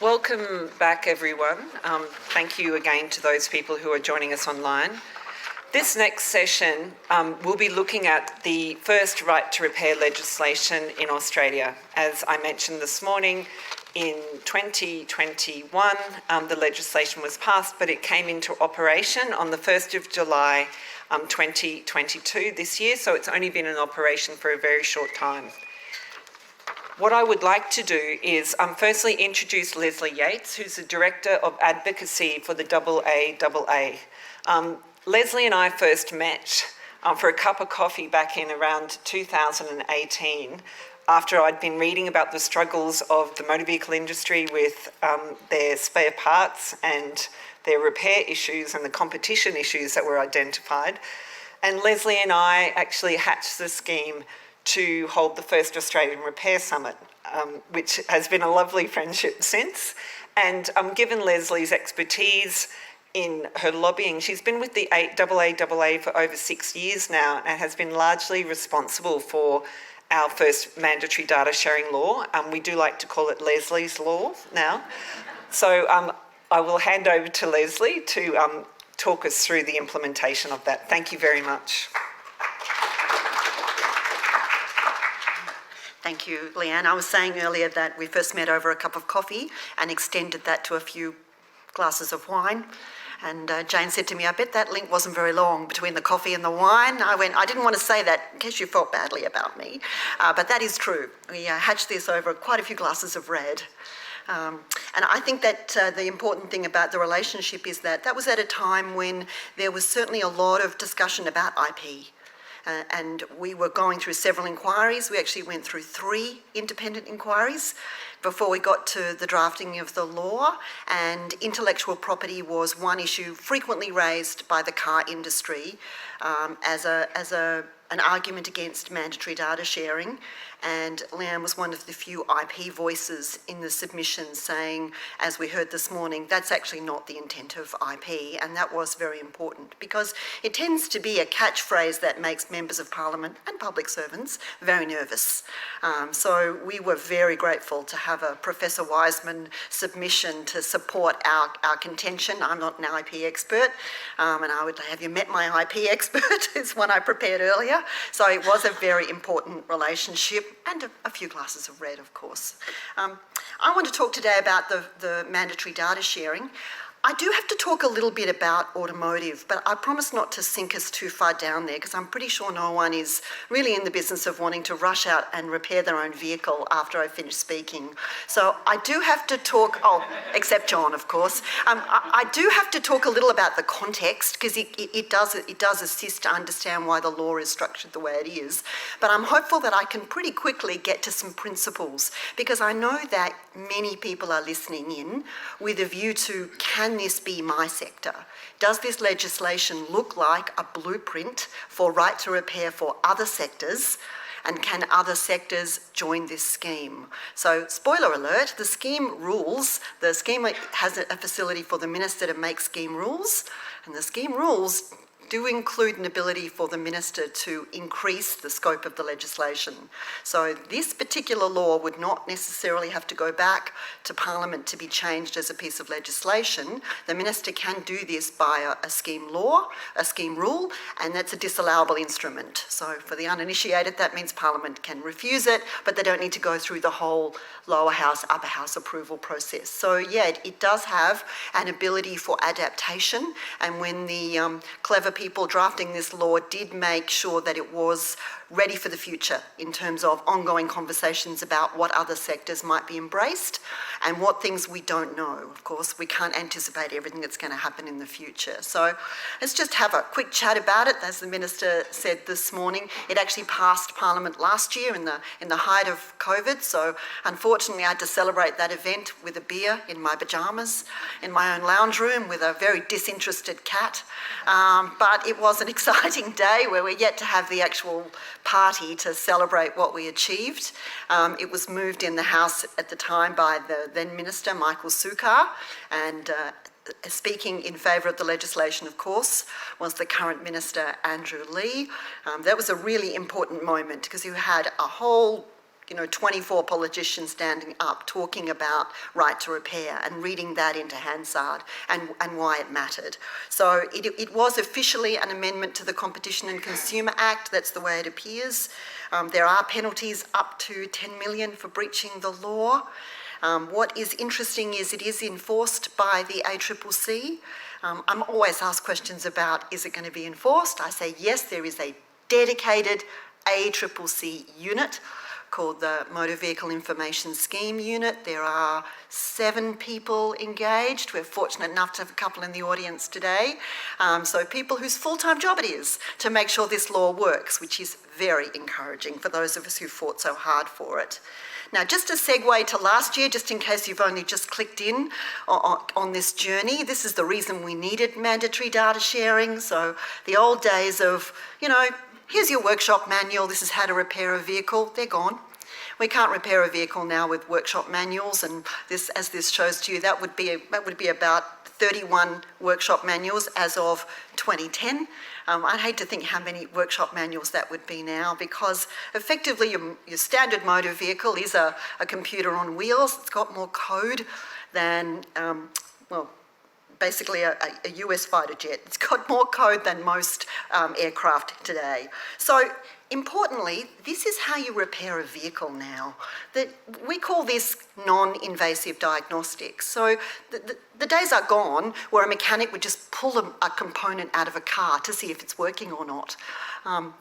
Welcome back, everyone. Thank you again to those people who are joining us online. This next session, we'll be looking at the first right to repair legislation in Australia. As I mentioned this morning, in 2021, the legislation was passed, but it came into operation on the 1st of July 2022 this year, so it's only been in operation for a very short time. What I would like to do is firstly introduce Lesley Yates, who's the Director of Advocacy for the AAAA. Lesley and I first met for a cup of coffee back in around 2018 after I'd been reading about the struggles of the motor vehicle industry with their spare parts and their repair issues and the competition issues that were identified. And Lesley and I actually hatched the scheme to hold the first Australian Repair Summit, which has been a lovely friendship since. And given Lesley's expertise in her lobbying, she's been with the AAAA for over 6 years now and has been largely responsible for our first mandatory data sharing law. We do like to call it Lesley's Law now. So I will hand over to Lesley to talk us through the implementation of that. Thank you very much. Thank you, Leanne. I was saying earlier that we first met over a cup of coffee and extended that to a few glasses of wine. And Jane said to me, I bet that link wasn't very long between the coffee and the wine. I didn't want to say that in case you felt badly about me, but that is true. We hatched this over quite a few glasses of red. And I think that the important thing about the relationship is that was at a time when there was certainly a lot of discussion about IP. And we were going through several inquiries. We actually went through 3 independent inquiries before we got to the drafting of the law, and intellectual property was one issue frequently raised by the car industry as an argument against mandatory data sharing. And Leanne was one of the few IP voices in the submission saying, as we heard this morning, that's actually not the intent of IP, and that was very important because it tends to be a catchphrase that makes members of Parliament and public servants very nervous. So we were very grateful to have a Professor Wiseman submission to support our contention. I'm not an IP expert, and I would have you met my IP expert, is one I prepared earlier. So it was a very important relationship, and a few glasses of red, of course. I want to talk today about the mandatory data sharing. I do have to talk a little bit about automotive, but I promise not to sink us too far down there because I'm pretty sure no one is really in the business of wanting to rush out and repair their own vehicle after I finish speaking. So I do have to talk, except John, of course. I do have to talk a little about the context because it does assist to understand why the law is structured the way it is. But I'm hopeful that I can pretty quickly get to some principles because I know that many people are listening in with a view to, can this be my sector? Does this legislation look like a blueprint for right to repair for other sectors? And can other sectors join this scheme? So, spoiler alert, the scheme has a facility for the Minister to make scheme rules, and the scheme rules do include an ability for the Minister to increase the scope of the legislation. So this particular law would not necessarily have to go back to Parliament to be changed as a piece of legislation. The Minister can do this by a scheme law, a scheme rule, and that's a disallowable instrument. So for the uninitiated, that means Parliament can refuse it, but they don't need to go through the whole lower house, upper house approval process. So yeah, it does have an ability for adaptation, and when the clever people drafting this law did make sure that it was ready for the future in terms of ongoing conversations about what other sectors might be embraced and what things we don't know. Of course, we can't anticipate everything that's going to happen in the future. So let's just have a quick chat about it. As the Minister said this morning, it actually passed Parliament last year in the height of COVID. So unfortunately, I had to celebrate that event with a beer in my pyjamas in my own lounge room with a very disinterested cat. But it was an exciting day where we're yet to have the actual party to celebrate what we achieved. It was moved in the House at the time by the then Minister, Michael Sukar, and speaking in favour of the legislation, of course, was the current Minister, Andrew Leigh. That was a really important moment because you had a whole 24 politicians standing up talking about right to repair and reading that into Hansard and why it mattered. So it was officially an amendment to the Competition and Consumer Act. That's the way it appears. There are penalties up to 10 million for breaching the law. What is interesting is it is enforced by the ACCC. I'm always asked questions about, is it going to be enforced? I say yes, there is a dedicated ACCC unit called the Motor Vehicle Information Scheme Unit. There are 7 people engaged. We're fortunate enough to have a couple in the audience today. So people whose full-time job it is to make sure this law works, which is very encouraging for those of us who fought so hard for it. Now, just a segue to last year, just in case you've only just clicked in on this journey, this is the reason we needed mandatory data sharing. So the old days of, here's your workshop manual, this is how to repair a vehicle, they're gone. We can't repair a vehicle now with workshop manuals, and this, as this shows to you, that would be about 31 workshop manuals as of 2010. I'd hate to think how many workshop manuals that would be now, because effectively your standard motor vehicle is a computer on wheels. It's got more code than, basically a US fighter jet. It's got more code than most aircraft today. So importantly, this is how you repair a vehicle now. We call this non-invasive diagnostics. So the days are gone where a mechanic would just pull a component out of a car to see if it's working or not.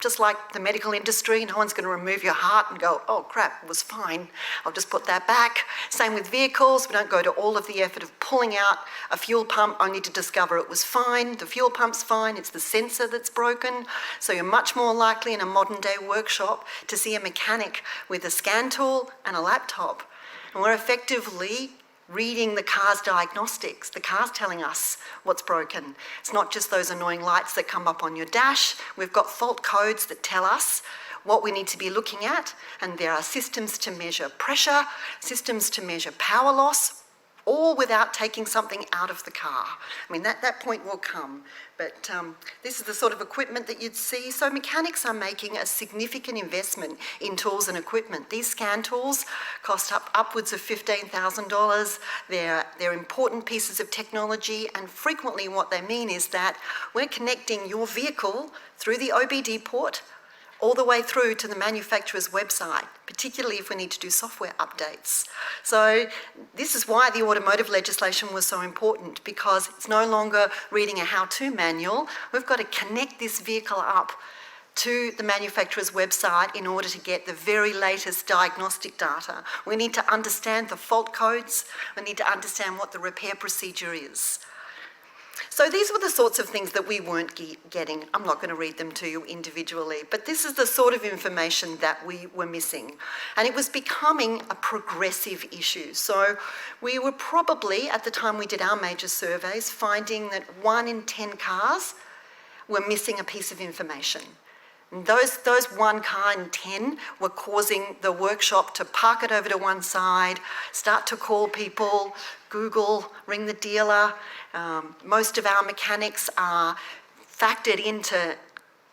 Just like the medical industry, no one's going to remove your heart and go, oh crap, it was fine, I'll just put that back. Same with vehicles, we don't go to all of the effort of pulling out a fuel pump only to discover it was fine. The fuel pump's fine, it's the sensor that's broken. So you're much more likely in a modern day workshop to see a mechanic with a scan tool and a laptop. And we're effectively reading the car's diagnostics. The car's telling us what's broken. It's not just those annoying lights that come up on your dash. We've got fault codes that tell us what we need to be looking at, and there are systems to measure pressure, systems to measure power loss, all without taking something out of the car. I mean, that point will come, but this is the sort of equipment that you'd see. So mechanics are making a significant investment in tools and equipment. These scan tools cost upwards of $15,000. They're important pieces of technology, and frequently what they mean is that we're connecting your vehicle through the OBD port all the way through to the manufacturer's website, particularly if we need to do software updates. So this is why the automotive legislation was so important, because it's no longer reading a how-to manual. We've got to connect this vehicle up to the manufacturer's website in order to get the very latest diagnostic data. We need to understand the fault codes. We need to understand what the repair procedure is. So these were the sorts of things that we weren't getting. I'm not going to read them to you individually, but this is the sort of information that we were missing. And it was becoming a progressive issue. So we were probably, at the time we did our major surveys, finding that 1 in 10 cars were missing a piece of information. And those 1 car in 10 were causing the workshop to park it over to one side, start to call people, Google, ring the dealer. Most of our mechanics are factored into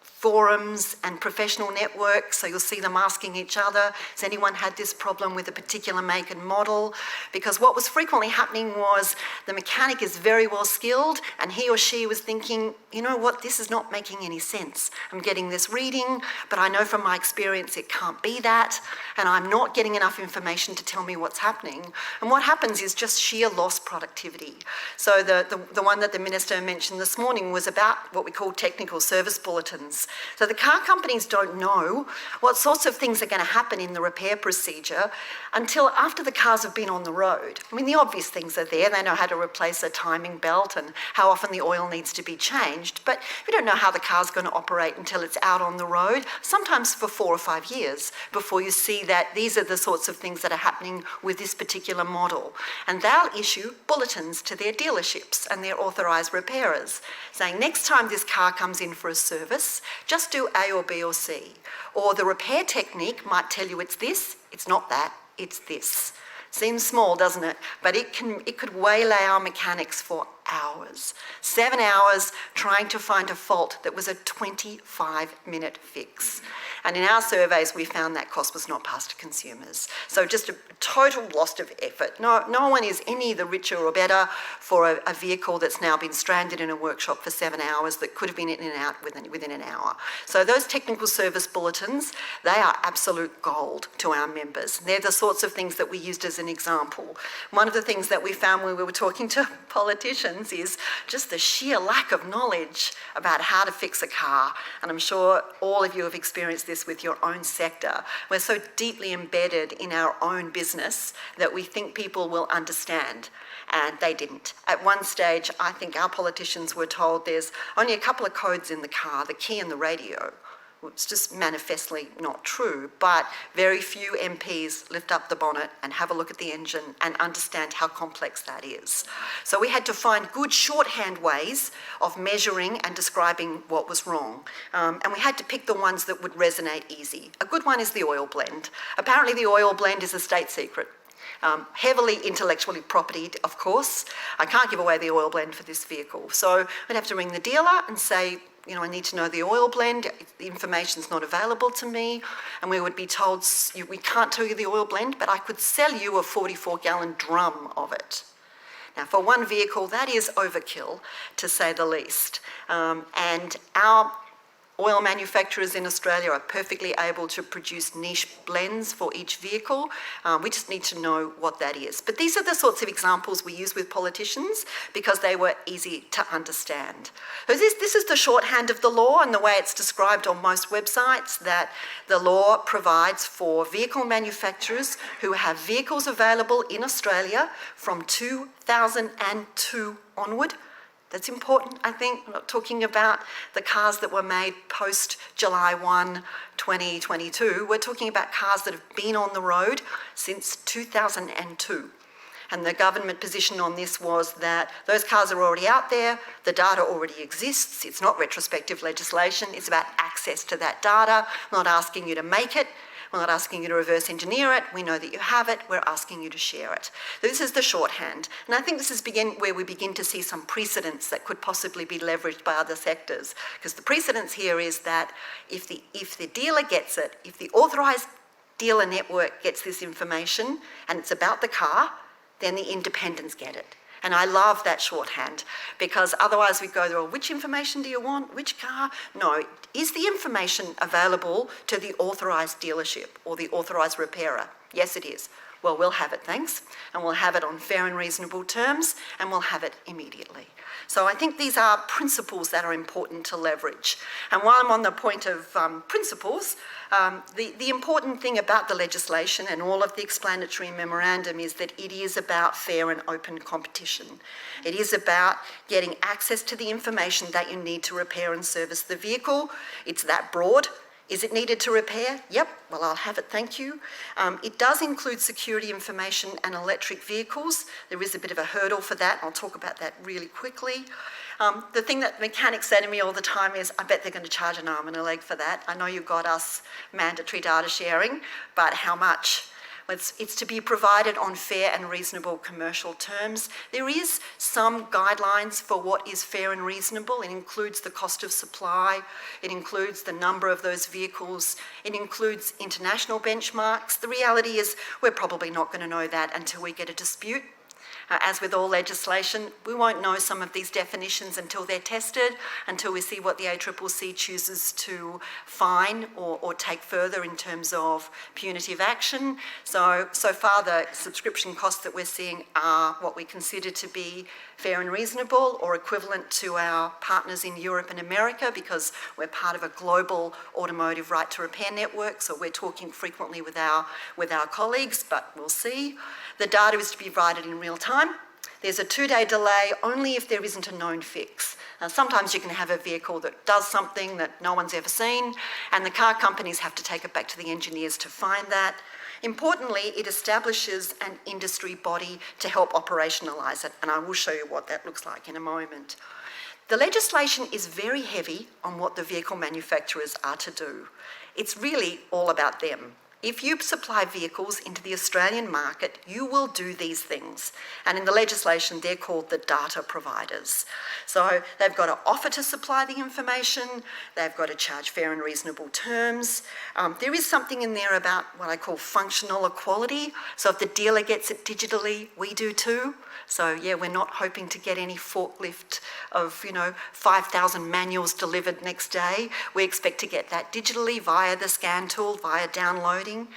forums and professional networks, so you'll see them asking each other, has anyone had this problem with a particular make and model? Because what was frequently happening was the mechanic is very well skilled and he or she was thinking, you know what, this is not making any sense. I'm getting this reading, but I know from my experience it can't be that, and I'm not getting enough information to tell me what's happening. And what happens is just sheer lost productivity. So the one that the Minister mentioned this morning was about what we call technical service bulletins. So the car companies don't know what sorts of things are going to happen in the repair procedure until after the cars have been on the road. I mean, the obvious things are there. They know how to replace a timing belt and how often the oil needs to be changed, but we don't know how the car's going to operate until it's out on the road, sometimes for 4 or 5 years before you see that these are the sorts of things that are happening with this particular model. And they'll issue bulletins to their dealerships and their authorised repairers saying, next time this car comes in for a service, just do A or B or C. Or the repair technique might tell you it's this, it's not that, it's this. Seems small, doesn't it? But it could waylay our mechanics for hours. 7 hours trying to find a fault that was a 25-minute fix. And in our surveys, we found that cost was not passed to consumers. So just a total loss of effort. No one is any the richer or better for a vehicle that's now been stranded in a workshop for 7 hours that could have been in and out within an hour. So those technical service bulletins, they are absolute gold to our members. They're the sorts of things that we used as an example. One of the things that we found when we were talking to politicians is just the sheer lack of knowledge about how to fix a car. And I'm sure all of you have experienced this with your own sector. We're so deeply embedded in our own business that we think people will understand, and they didn't. At one stage, I think our politicians were told there's only a couple of codes in the car, the key and the radio. It's just manifestly not true, but very few MPs lift up the bonnet and have a look at the engine and understand how complex that is. So we had to find good shorthand ways of measuring and describing what was wrong. And we had to pick the ones that would resonate easy. A good one is the oil blend. Apparently the oil blend is a state secret. Heavily intellectually propertied, of course. I can't give away the oil blend for this vehicle. So I'd have to ring the dealer and say, you know, I need to know the oil blend, the information's not available to me, and we would be told, we can't tell you the oil blend, but I could sell you a 44-gallon drum of it. Now, for one vehicle, that is overkill, to say the least. And our oil manufacturers in Australia are perfectly able to produce niche blends for each vehicle. We just need to know what that is. But these are the sorts of examples we use with politicians because they were easy to understand. So this is the shorthand of the law and the way it's described on most websites, that the law provides for vehicle manufacturers who have vehicles available in Australia from 2002 onward. That's important, I think. I'm not talking about the cars that were made post July 1, 2022. We're talking about cars that have been on the road since 2002. And the government position on this was that those cars are already out there, the data already exists, it's not retrospective legislation, it's about access to that data. We're not asking you to make it, we're not asking you to reverse engineer it, we know that you have it, we're asking you to share it. This is the shorthand. And I think this is where we begin to see some precedents that could possibly be leveraged by other sectors. Because the precedence here is that if the dealer gets it, if the authorised dealer network gets this information and it's about the car, then the independents get it. And I love that shorthand because otherwise we go, well, which information do you want? Which car? No. Is the information available to the authorised dealership or the authorised repairer? Yes, it is. Well, we'll have it, thanks. And we'll have it on fair and reasonable terms and we'll have it immediately. So I think these are principles that are important to leverage. And while I'm on the point of principles, the important thing about the legislation and all of the explanatory memorandum is that it is about fair and open competition. It is about getting access to the information that you need to repair and service the vehicle. It's that broad. Is it needed to repair? Yep, well, I'll have it, thank you. It does include security information and electric vehicles. There is a bit of a hurdle for that. I'll talk about that really quickly. The thing that mechanics say to me all the time is, I bet they're going to charge an arm and a leg for that. I know you've got us mandatory data sharing, but how much? It's to be provided on fair and reasonable commercial terms. There is some guidelines for what is fair and reasonable. It includes the cost of supply, it includes the number of those vehicles, it includes international benchmarks. The reality is we're probably not going to know that until we get a dispute. As with all legislation, we won't know some of these definitions until they're tested, until we see what the ACCC chooses to fine or take further in terms of punitive action. So far the subscription costs that we're seeing are what we consider to be fair and reasonable or equivalent to our partners in Europe and America because we're part of a global automotive right to repair network, so we're talking frequently with our colleagues, but we'll see. The data is to be provided in real time. There's a 2-day delay only if there isn't a known fix. Now, sometimes you can have a vehicle that does something that no one's ever seen, and the car companies have to take it back to the engineers to find that. Importantly, it establishes an industry body to help operationalise it, and I will show you what that looks like in a moment. The legislation is very heavy on what the vehicle manufacturers are to do. It's really all about them. If you supply vehicles into the Australian market, you will do these things. And in the legislation, they're called the data providers. So they've got to offer to supply the information, they've got to charge fair and reasonable terms. There is something in there about what I call functional equality. So if the dealer gets it digitally, we do too. So yeah, we're not hoping to get any forklift of, 5,000 manuals delivered next day. We expect to get that digitally via the scan tool, via downloading.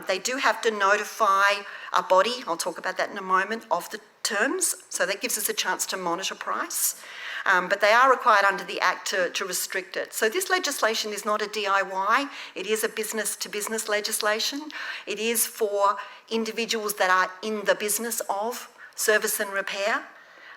They do have to notify a body, I'll talk about that in a moment, of the terms. So that gives us a chance to monitor price. But they are required under the Act to restrict it. So this legislation is not a DIY, it is a business-to-business legislation. It is for individuals that are in the business of service and repair,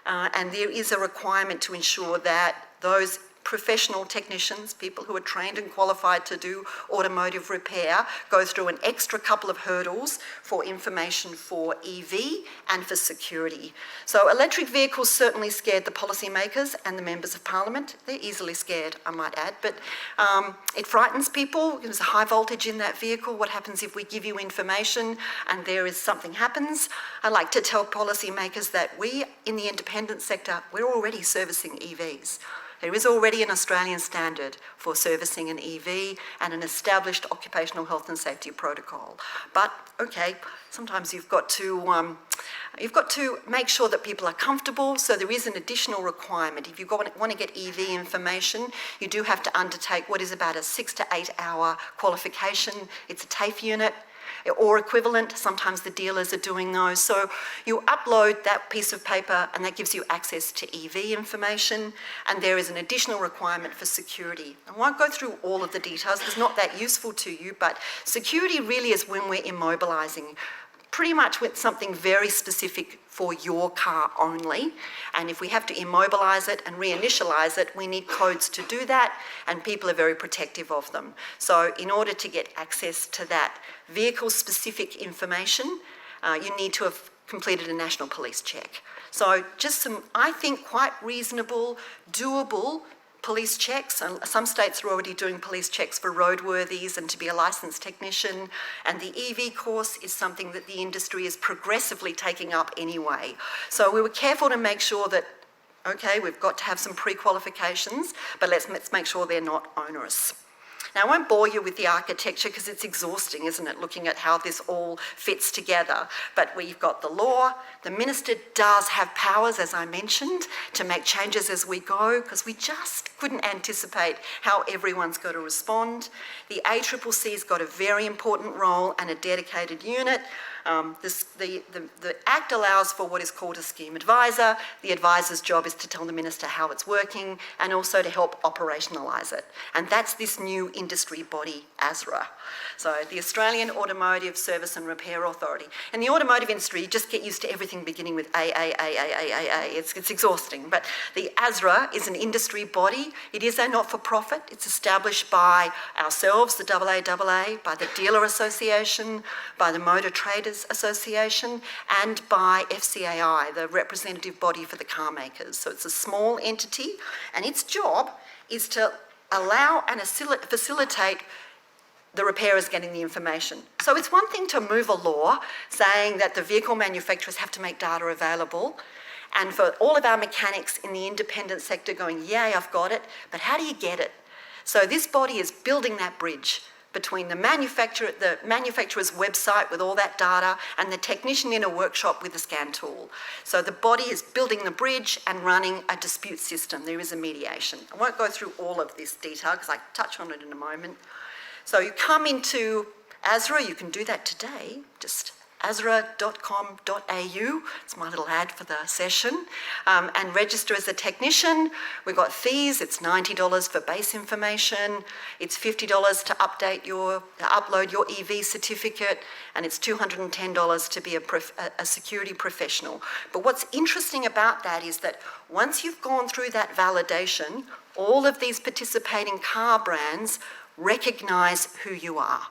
and there is a requirement to ensure that those professional technicians, people who are trained and qualified to do automotive repair, go through an extra couple of hurdles for information for EV and for security. So electric vehicles certainly scared the policymakers and the members of parliament. They're easily scared, I might add, but it frightens people. There's a high voltage in that vehicle. What happens if we give you information and something happens? I like to tell policymakers that we in the independent sector, we're already servicing EVs. There is already an Australian standard for servicing an EV and an established occupational health and safety protocol. But okay, sometimes you've got to make sure that people are comfortable. So there is an additional requirement. If you want to get EV information, you do have to undertake what is about a 6 to 8 hour qualification. It's a TAFE unit, or equivalent. Sometimes the dealers are doing those. So you upload that piece of paper and that gives you access to EV information, and there is an additional requirement for security. I won't go through all of the details, it's not that useful to you, but security really is when we're immobilising, pretty much with something very specific for your car only. And if we have to immobilise it and reinitialise it, we need codes to do that, and people are very protective of them. So in order to get access to that vehicle-specific information, you need to have completed a national police check. So just some, I think, quite reasonable, doable police checks. And some states are already doing police checks for roadworthies and to be a licensed technician. And the EV course is something that the industry is progressively taking up anyway. So we were careful to make sure that, okay, we've got to have some pre-qualifications, but let's make sure they're not onerous. Now, I won't bore you with the architecture because it's exhausting, isn't it, looking at how this all fits together. But we've got the law. The minister does have powers, as I mentioned, to make changes as we go, because we just couldn't anticipate how everyone's going to respond. The ACCC's got a very important role and a dedicated unit. The Act allows for what is called a scheme advisor. The advisor's job is to tell the minister how it's working and also to help operationalise it. And that's this new industry body, ASRA. So the Australian Automotive Service and Repair Authority. In the automotive industry, you just get used to everything beginning with A. It's exhausting. But the ASRA is an industry body. It is a not-for-profit. It's established by ourselves, the AAA, by the Dealer Association, by the Motor Traders Association, and by FCAI, the representative body for the car makers. So it's a small entity, and its job is to allow and facilitate the repairers getting the information. So it's one thing to move a law saying that the vehicle manufacturers have to make data available, and for all of our mechanics in the independent sector going, yay, I've got it, but how do you get it? So this body is building that bridge between the manufacturer's website with all that data and the technician in a workshop with a scan tool. So the body is building the bridge and running a dispute system. There is a mediation. I won't go through all of this detail because I touch on it in a moment. So you come into ASRA, you can do that today, just asra.com.au, it's my little ad for the session, and register as a technician. We've got fees, it's $90 for base information, it's $50 to upload your EV certificate, and it's $210 to be a security professional. But what's interesting about that is that once you've gone through that validation, all of these participating car brands recognise who you are.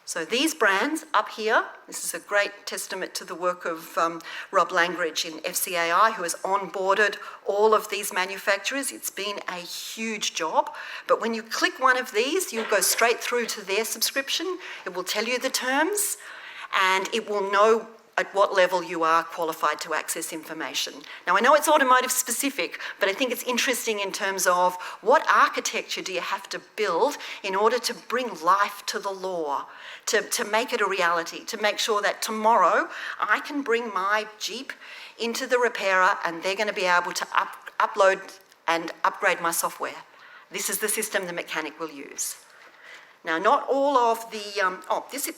So these brands up here, this is a great testament to the work of Rob Langridge in FCAI, who has onboarded all of these manufacturers. It's been a huge job, but when you click one of these, you'll go straight through to their subscription. It will tell you the terms, and it will know at what level you are qualified to access information. Now, I know it's automotive specific, but I think it's interesting in terms of what architecture do you have to build in order to bring life to the law, to make it a reality, to make sure that tomorrow I can bring my Jeep into the repairer and they're going to be able to upload and upgrade my software. This is the system the mechanic will use. Now, not all of the,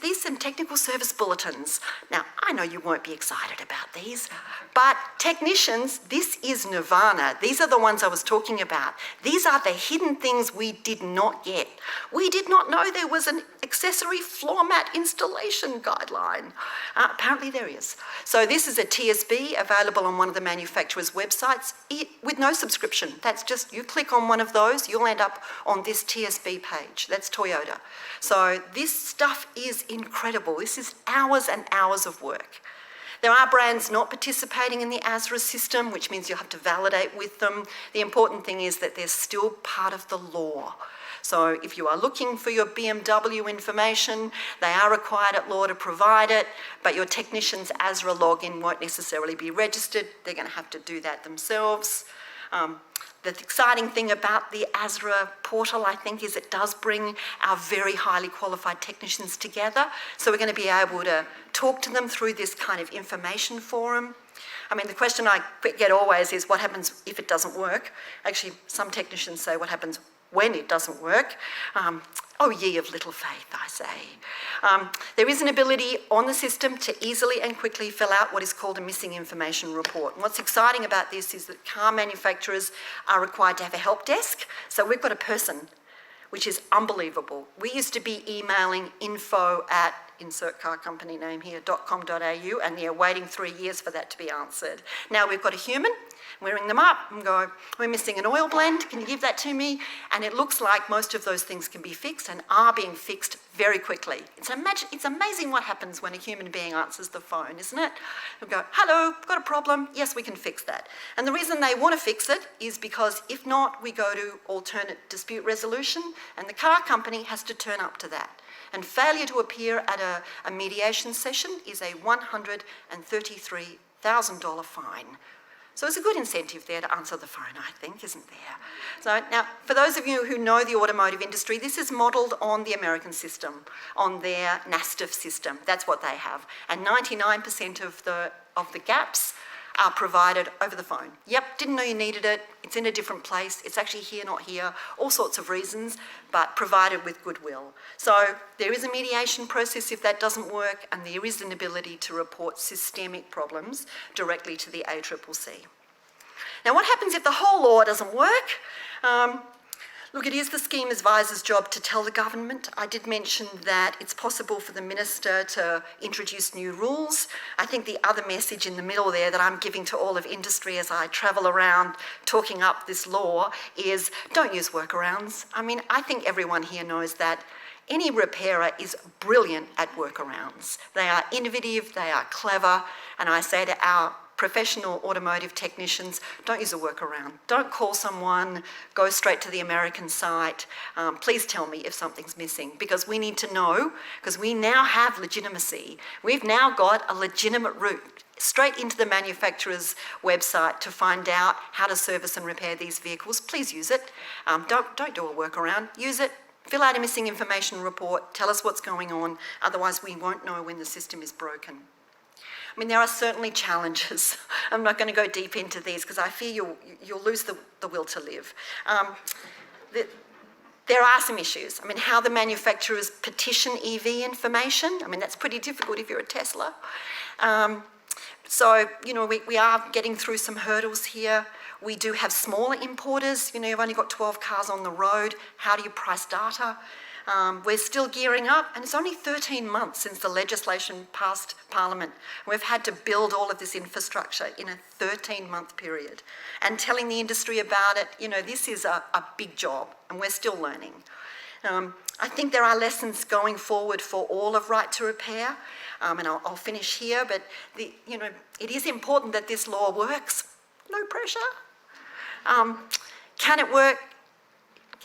these some technical service bulletins. Now, I know you won't be excited about these, but technicians, this is nirvana. These are the ones I was talking about. These are the hidden things we did not get. We did not know there was an accessory floor mat installation guideline. Apparently there is. So this is a TSB available on one of the manufacturer's websites with no subscription. That's just, you click on one of those, you'll end up on this TSB page. That's Toyota. So this stuff is incredible. This is hours and hours of work. There are brands not participating in the ASRA system, which means you'll have to validate with them. The important thing is that they're still part of the law. So if you are looking for your BMW information, they are required at law to provide it, but your technician's ASRA login won't necessarily be registered. They're going to have to do that themselves. The exciting thing about the ASRA portal, I think, is it does bring our very highly qualified technicians together. So we're going to be able to talk to them through this kind of information forum. I mean, the question I get always is what happens if it doesn't work? Actually, some technicians say what happens when it doesn't work. Oh, ye of little faith, I say. There is an ability on the system to easily and quickly fill out what is called a missing information report. And what's exciting about this is that car manufacturers are required to have a help desk. So we've got a person, which is unbelievable. We used to be emailing info at insert car company name here, .com.au, and they're waiting 3 years for that to be answered. Now we've got a human. We ring them up and go, we're missing an oil blend, can you give that to me? And it looks like most of those things can be fixed and are being fixed very quickly. It's amazing what happens when a human being answers the phone, isn't it? They'll go, hello, got a problem, yes, we can fix that. And the reason they want to fix it is because if not, we go to alternate dispute resolution and the car company has to turn up to that. And failure to appear at a mediation session is a $133,000 fine. So there's a good incentive there to answer the phone, I think, isn't there? So now, for those of you who know the automotive industry, this is modelled on the American system, on their NASTF system. That's what they have. And 99% of the gaps are provided over the phone. Yep, didn't know you needed it. It's in a different place. It's actually here, not here. All sorts of reasons, but provided with goodwill. So there is a mediation process if that doesn't work, and there is an ability to report systemic problems directly to the ACCC. Now, what happens if the whole law doesn't work? Look, it is the scheme advisor's job to tell the government. I did mention that it's possible for the minister to introduce new rules. I think the other message in the middle there that I'm giving to all of industry as I travel around talking up this law is don't use workarounds. I mean, I think everyone here knows that any repairer is brilliant at workarounds. They are innovative, they are clever, and I say to our professional automotive technicians, don't use a workaround. Don't call someone, go straight to the American site. Please tell me if something's missing, because we need to know, because we now have legitimacy. We've now got a legitimate route straight into the manufacturer's website to find out how to service and repair these vehicles. Please use it. Don't do a workaround. Use it. Fill out a missing information report. Tell us what's going on. Otherwise, we won't know when the system is broken. I mean, there are certainly challenges. I'm not going to go deep into these because I fear you'll lose the will to live. There are some issues. I mean, how the manufacturers petition EV information. I mean, that's pretty difficult if you're a Tesla. So, you know, we are getting through some hurdles here. We do have smaller importers. You know, you've only got 12 cars on the road. How do you price data? We're still gearing up, and it's only 13 months since the legislation passed Parliament. We've had to build all of this infrastructure in a 13-month period. And telling the industry about it, you know, this is a big job, and we're still learning. I think there are lessons going forward for all of right to repair, and I'll finish here, but it is important that this law works. No pressure. Can it work?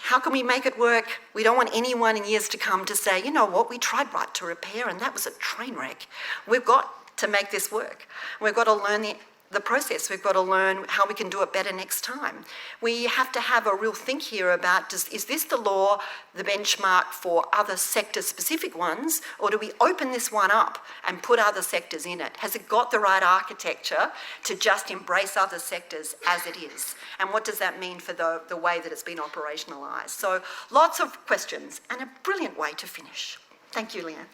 How can we make it work? We don't want anyone in years to come to say, you know what, we tried right to repair and that was a train wreck. We've got to make this work. We've got to learn the process. We've got to learn how we can do it better next time. We have to have a real think here about, is this the law, the benchmark for other sector-specific ones, or do we open this one up and put other sectors in it? Has it got the right architecture to just embrace other sectors as it is? And what does that mean for the way that it's been operationalised? So lots of questions and a brilliant way to finish. Thank you, Leanne.